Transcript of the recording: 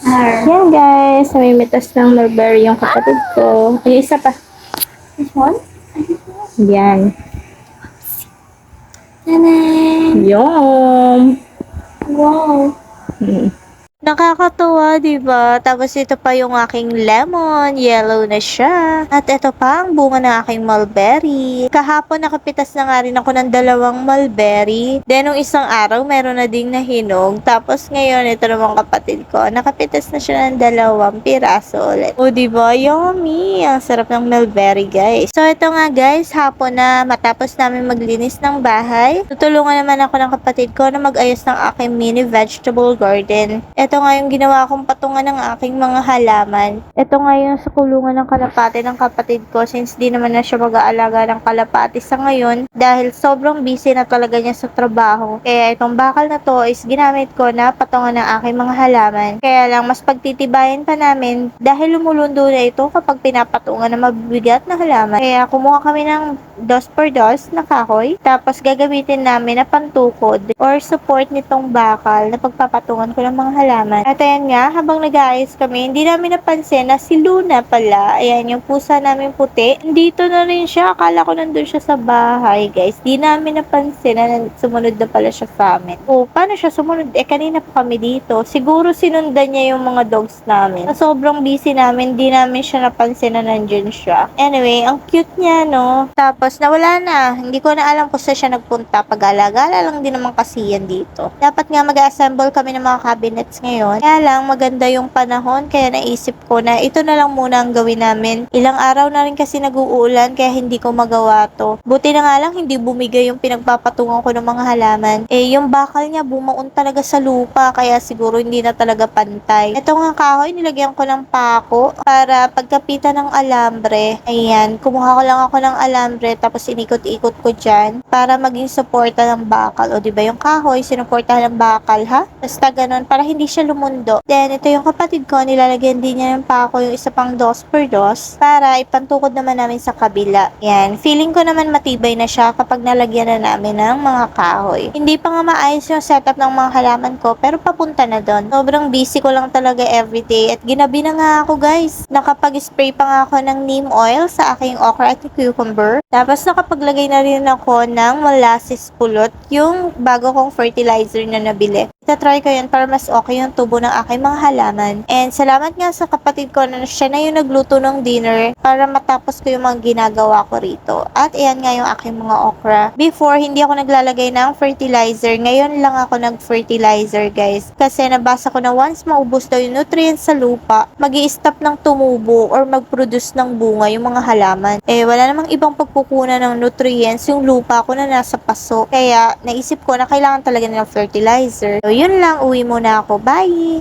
Yan guys, namimitas ng mulberry yung kapatid ko. Ay, isa pa. This one? Yan. Tanan! Yum! Wow! Hmm. Nakakatuwa, di ba? Tapos ito pa yung aking lemon, yellow na siya. At ito pa ang bunga ng aking mulberry. Kahapon nakapitas na nga rin ako ng 2 mulberry. Then nung isang araw, meron na ding nahinog. Tapos ngayon, ito naman kapatid ko, nakapitas na siya ng 2 piraso ulit. O di ba? Yummy! Ang sarap ng mulberry, guys. So ito nga guys, hapon na matapos namin maglinis ng bahay. Tutulungan naman ako ng kapatid ko na mag-ayos ng aking mini vegetable garden. Ito nga yung ginawa kong patungan ng aking mga halaman. Ito nga yung sa kulungan ng kalapati ng kapatid ko since di naman na siya mag-aalaga ng kalapati sa ngayon dahil sobrang busy na talaga niya sa trabaho. Kaya itong bakal na to is ginamit ko na patungan ng aking mga halaman. Kaya lang mas pagtitibayin pa namin dahil lumulundo na ito kapag pinapatungan ng mabibigat na halaman. Kaya kumuha kami ng 2x2 na kahoy tapos gagamitin namin na pantukod or support nitong bakal na pagpapatungan ko ng mga halaman. At ayan nga, habang nag-aayos kami, hindi namin napansin na si Luna pala. Ayan, yung pusa namin puti. Dito na rin siya. Akala ko nandun siya sa bahay, guys. Di namin napansin na sumunod na pala siya sa amin. O, paano siya sumunod? Kanina pa kami dito. Siguro sinundan niya yung mga dogs namin. Sa sobrang busy namin, di namin siya napansin na nandun siya. Anyway, ang cute niya, no? Tapos, nawala na. Hindi ko na alam kung saan siya nagpunta. Pag-alagala lang din naman kasi yan dito. Dapat nga mag-assemble kami ng mga cabinets ngayon. Kaya lang maganda yung panahon kaya naisip ko na ito na lang muna ang gawin namin. Ilang araw na rin kasi nag-uulan kaya hindi ko magawa to. Buti na nga lang hindi bumigay yung pinagpapatungan ko ng mga halaman. Yung bakal niya bumaon talaga sa lupa kaya siguro hindi na talaga pantay. Ito nga kahoy nilagyan ko ng pako para pagkapitan ng alambre. Ayan, kumuha ko lang ako ng alambre tapos inikot-ikot ko dyan para maging suporta ng bakal. O diba yung kahoy sinuportahan ng bakal ha? Basta ganun para hindi siya lumundo. Then, ito yung kapatid ko, nilalagyan din niya ng pako yung isa pang 2x2 para ipantukod naman namin sa kabila. Yan. Feeling ko naman matibay na siya kapag nalagyan na namin ng mga kahoy. Hindi pa nga maayos yung setup ng mga halaman ko, pero papunta na doon. Sobrang busy ko lang talaga everyday at ginabi na nga ako guys. Nakapag-spray pa nga ako ng neem oil sa aking okra at cucumber. Tapos nakapaglagay na rin ako ng molasses pulot, yung bago kong fertilizer na nabili. Itatry ko yun para mas okay yung tubo ng aking mga halaman. And salamat nga sa kapatid ko na siya na yung nagluto ng dinner para matapos ko yung mga ginagawa ko rito. At ayan nga yung aking mga okra. Before, hindi ako naglalagay ng fertilizer. Ngayon lang ako nag-fertilizer guys. Kasi nabasa ko na once maubos daw yung nutrients sa lupa, magi-stop ng tumubo or mag-produce ng bunga yung mga halaman. Wala namang ibang pagkukunan ng nutrients yung lupa ko na nasa paso. Kaya naisip ko na kailangan talaga ng fertilizer. So, yun lang. Uwi muna ako. Bye!